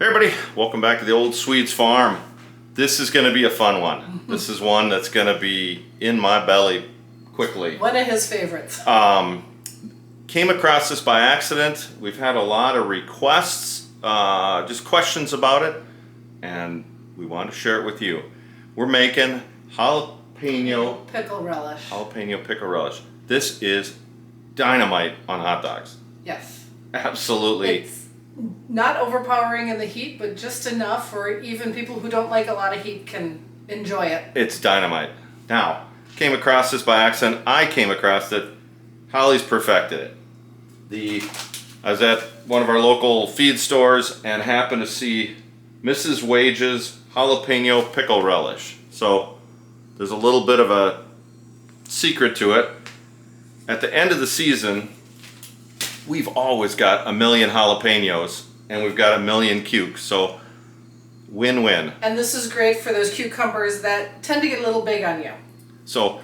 Hey everybody, welcome back to the Old Swedes Farm. This is going to be a fun one. This is one that's going to be in my belly quickly. One of his favorites. Came across this by accident. We've had a lot of requests, just questions about it, and we want to share it with you. We're making jalapeno pickle relish. Jalapeno pickle relish. This is dynamite on hot dogs. Yes. Absolutely. It's not overpowering in the heat, but just enough where even people who don't like a lot of heat can enjoy it. It's dynamite. Now, came across this by accident. I came across it. Holly's perfected it. I was at one of our local feed stores and happened to see Mrs. Wage's Jalapeno Pickle Relish. So there's a little bit of a secret to it. At the end of the season, we've always got a million jalapenos and we've got a million cukes, so win-win. And this is great for those cucumbers that tend to get a little big on you. So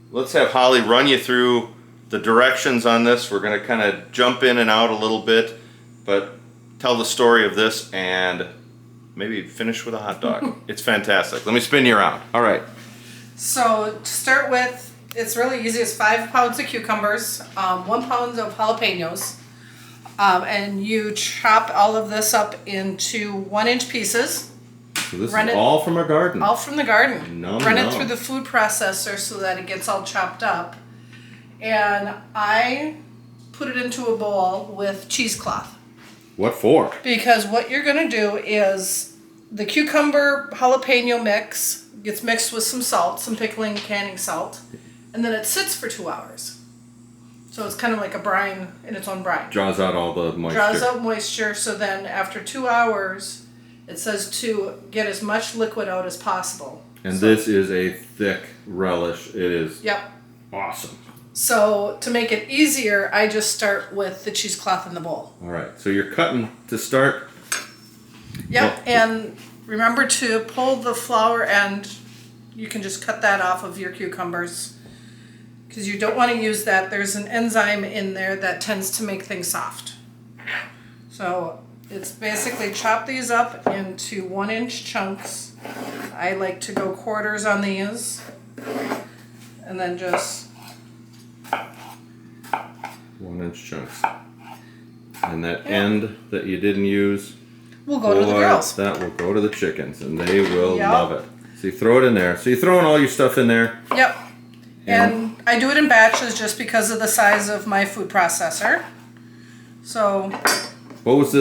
let's have Holly run you through the directions on this. We're going to kind of jump in and out a little bit, but tell the story of this and maybe finish with a hot dog. It's fantastic. Let me spin you around. All right. So to start with, it's really easy. It's 5 pounds of cucumbers, 1 pound of jalapenos, and you chop all of this up into 1-inch pieces. So this is all from our garden? All from the garden. Run it through the food processor so that it gets all chopped up. And I put it into a bowl with cheesecloth. What for? Because what you're going to do is the cucumber jalapeno mix gets mixed with some salt, some pickling canning salt, and then it sits for 2 hours. So it's kind of like a brine in its own brine. Draws out all the moisture. Draws out moisture, so then after 2 hours, it says to get as much liquid out as possible. And this is a thick relish. It is awesome. So to make it easier, I just start with the cheesecloth in the bowl. All right, so you're cutting to start. Yep, and remember to pull the flour and you can just cut that off of your cucumbers because you don't want to use that. There's an enzyme in there that tends to make things soft. So it's basically chop these up into 1-inch chunks. I like to go quarters on these and then just 1-inch chunks. And that end that you didn't use, will go to the girls. That will go to the chickens, and they will love it. So you throw it in there. So you're throwing all your stuff in there. Yep. And I do it in batches just because of the size of my food processor. So. What was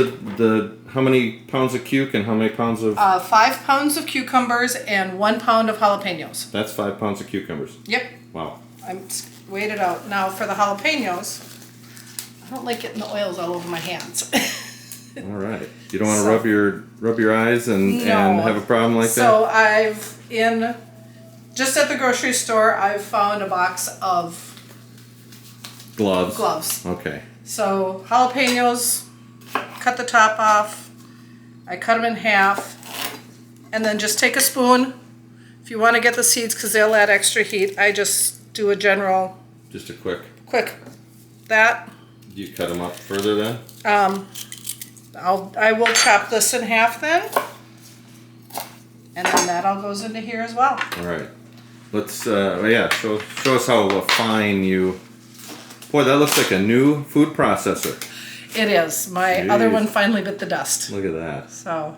how many pounds of cuke and how many pounds of? 5 pounds of cucumbers and 1 pound of jalapenos. That's 5 pounds of cucumbers. Yep. Wow. I'm weighed it out. Now for the jalapenos, I don't like getting the oils all over my hands. All right. You don't want to rub your eyes and have a problem like that? So just at the grocery store, I've found a box of gloves. Okay. So jalapenos, cut the top off. I cut them in half, and then just take a spoon. If you want to get the seeds, because they'll add extra heat, I just do a general. Just a quick. That. Do you cut them up further then? I will chop this in half then, and then that all goes into here as well. All right. Let's show us how fine you. Boy, that looks like a new food processor. It is. My other one finally bit the dust. Look at that. So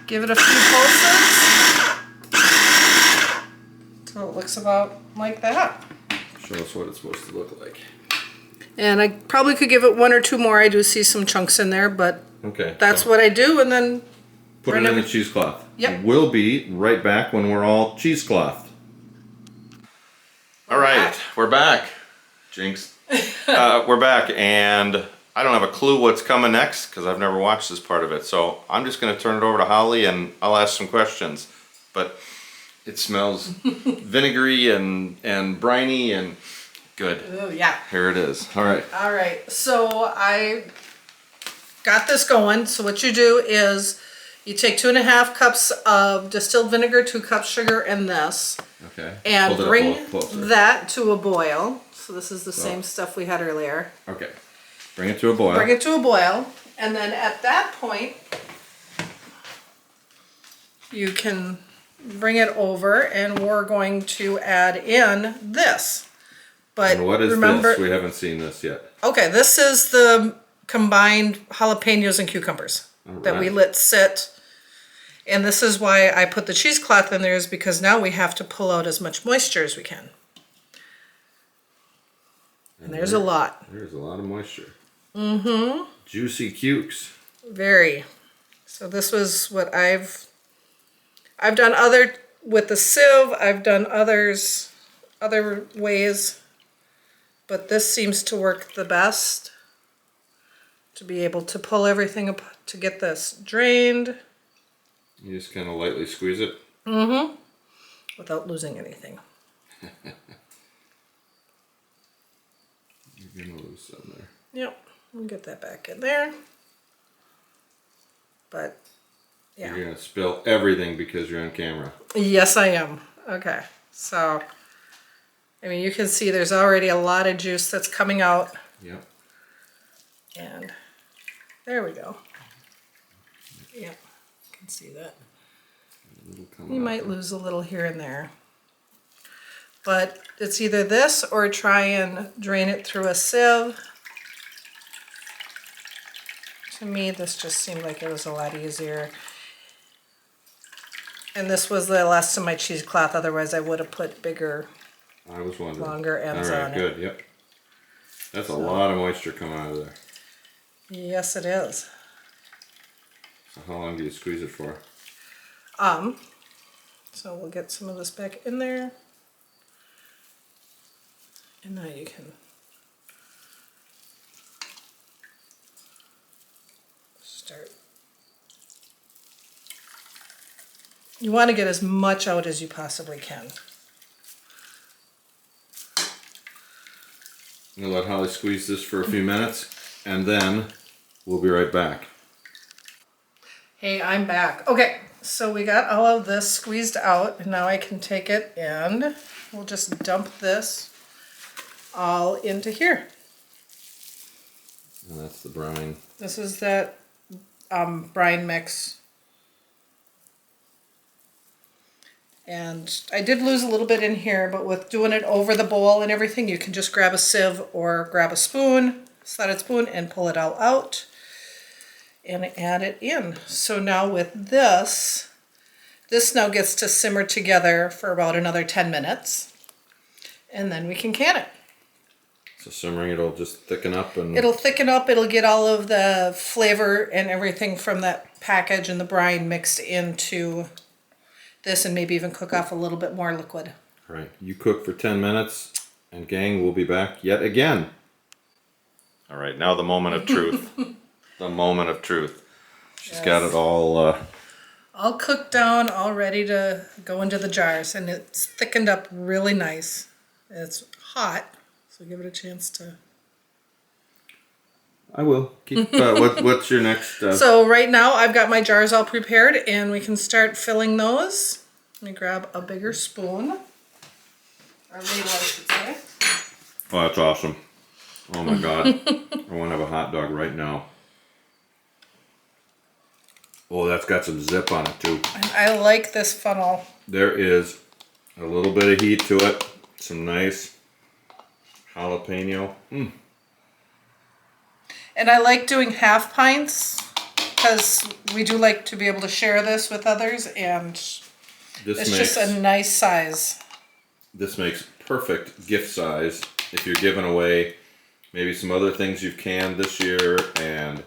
give it a few pulses until it looks about like that. Show us what it's supposed to look like. And I probably could give it 1 or 2 more. I do see some chunks in there, but that's what I do, and then put it in the cheesecloth. Yep. We'll be right back when we're all cheeseclothed. All right, we're back. Jinx. We're back, and I don't have a clue what's coming next because I've never watched this part of it. So I'm just going to turn it over to Holly, and I'll ask some questions. But it smells vinegary and briny and good. Oh, yeah. Here it is. All right. All right. So I got this going. So what you do is you take 2.5 cups of distilled vinegar, 2 cups sugar, and this. Okay. And bring that to a boil. So this is the same stuff we had earlier. Okay. Bring it to a boil. Bring it to a boil. And then at that point, you can bring it over and we're going to add in this. But And what is remember, this? We haven't seen this yet. okay, this is the combined jalapenos and cucumbers that we let sit. And this is why I put the cheesecloth in there, is because now we have to pull out as much moisture as we can. And there's a lot. There's a lot of moisture. Mm-hmm. Juicy cukes. Very. So this was what I've done other with the sieve. I've done other ways, but this seems to work the best to be able to pull everything up to get this drained. You just kind of lightly squeeze it. Mm-hmm. Without losing anything. You're gonna lose some there. Yep. We'll get that back in there. But yeah. You're gonna spill everything because you're on camera. Yes, I am. Okay. So, I mean, you can see there's already a lot of juice that's coming out. Yep. And there we go. Yep. You can see that. You might lose a little here and there. But it's either this or try and drain it through a sieve. To me, this just seemed like it was a lot easier. And this was the last of my cheesecloth, otherwise I would have put bigger, I was wondering. longer ends All right, on good. it. Yep. That's a lot of moisture coming out of there. Yes, it is. So how long do you squeeze it for? So we'll get some of this back in there. And now you can start. You want to get as much out as you possibly can. I'm gonna let Holly squeeze this for a few minutes, and then we'll be right back. Hey, I'm back. Okay, so we got all of this squeezed out, and now I can take it and we'll just dump this all into here. And that's the brine. This is that brine mix. And I did lose a little bit in here, but with doing it over the bowl and everything, you can just grab a sieve or grab a spoon, slotted spoon, and pull it all out and add it in. So now with this now gets to simmer together for about another 10 minutes, and then we can can it. So simmering, it'll just thicken up and... It'll thicken up, it'll get all of the flavor and everything from that package and the brine mixed into this, and maybe even cook off a little bit more liquid. Right. You cook for 10 minutes, and gang, we'll be back yet again. All right, now the moment of truth. The moment of truth. She's got it all Cooked down, all ready to go into the jars, and it's thickened up really nice. It's hot, so give it a chance to... I will. Keep. What's your next... So right now I've got my jars all prepared, and we can start filling those. Let me grab a bigger spoon. Or ladle, I should say. Oh, that's awesome. Oh my God. I want to have a hot dog right now. Oh, that's got some zip on it too. I like this funnel. There is a little bit of heat to it. Some nice jalapeno. And I like doing half pints because we do like to be able to share this with others, and it's just a nice size. This makes perfect gift size if you're giving away maybe some other things you've canned this year, and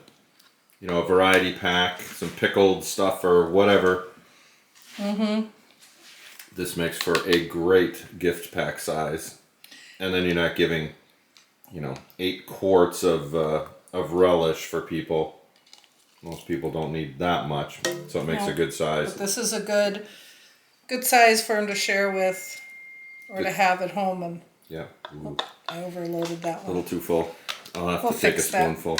you know, a variety pack, some pickled stuff or whatever. Mm-hmm. This makes for a great gift pack size, and then you're not giving, you know, 8 quarts of relish for people. Most people don't need that much, so it makes a good size. But this is a good size for them to share with, or to have at home. And yeah, I overloaded that one. a little too full. I'll have to take a fix that. spoonful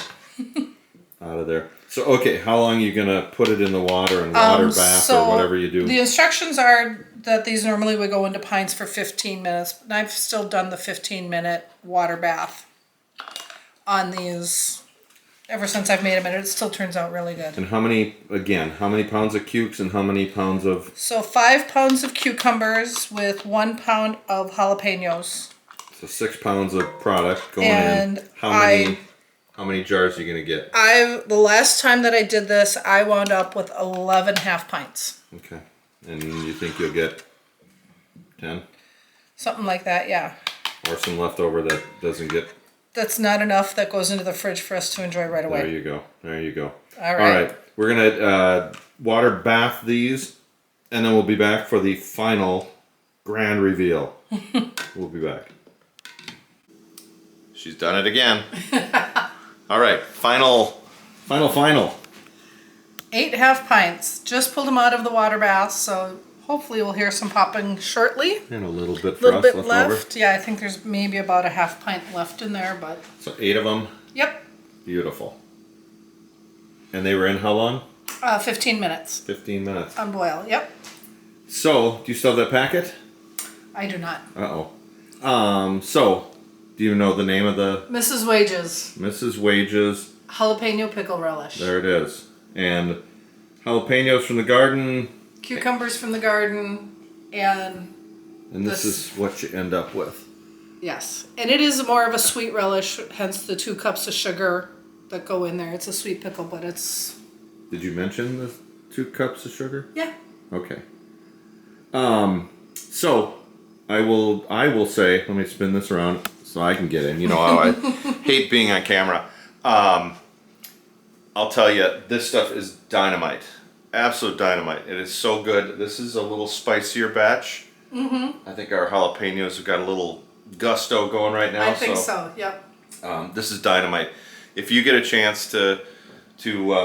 out of there. So okay, how long are you gonna put it in the water and water bath or whatever you do? The instructions are that these normally would go into pints for 15 minutes. And I've still done the 15-minute water bath. on these ever since I've made them, and it still turns out really good. And how many pounds of cukes and how many pounds of... So 5 pounds of cucumbers with 1 pound of jalapenos. So 6 pounds of product going And in. How many jars are you going to get? The last time that I did this, I wound up with 11 half pints. Okay. And you think you'll get 10? Something like that, yeah. Or some leftover that doesn't get... That's not enough that goes into the fridge for us to enjoy right away. There you go. There you go. All right. All right. We're going to water bath these, and then we'll be back for the final grand reveal. We'll be back. She's done it again. All right. Final. 8 half pints. Just pulled them out of the water bath, so hopefully we'll hear some popping shortly. And a little bit for little us bit left over. left. Yeah, I think there's maybe about a half pint left in there, but... So 8 of them. Yep. Beautiful. And they were in how long? 15 minutes. 15 minutes. On boil, yep. So, do you still have that packet? I do not. Uh-oh. So, do you know the name of the... Mrs. Wages. Mrs. Wages. Jalapeno Pickle Relish. There it is. And jalapenos from the garden. Cucumbers from the garden, and this is what you end up with. yes. And it is more of a sweet relish, hence the 2 cups of sugar that go in there. It's a sweet pickle, but it's... Did you mention the 2 cups of sugar? Yeah. Okay. So I will say, let me spin this around so I can get in. You know how I hate being on camera. I'll tell you, this stuff is dynamite. Absolute dynamite. It is so good. This is a little spicier batch. Mm-hmm. I think our jalapenos have got a little gusto going right now. I think so. Yep. This is dynamite. If you get a chance to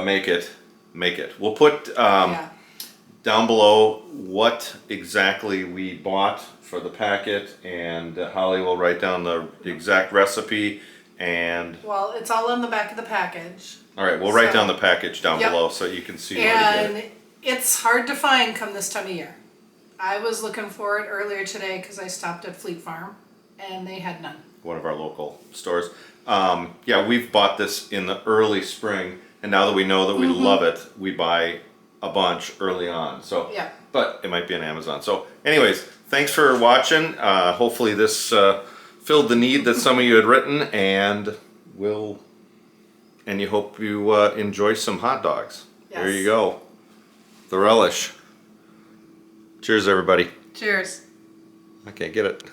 make it, make it. We'll put down below what exactly we bought for the packet, and Holly will write down the exact recipe. And well, it's all in the back of the package. All right, we'll write down the package down below so you can see where to get it. And it's hard to find come this time of year. I was looking for it earlier today because I stopped at Fleet Farm, and they had none. One of our local stores. Yeah, we've bought this in the early spring, and now that we know that we love it, we buy a bunch early on. So, yeah. But it might be on Amazon. So, anyways, thanks for watching. Hopefully this filled the need that some of you had written, and you hope you enjoy some hot dogs. Yes. There you go. The relish. Cheers, everybody. Cheers. I can't get it.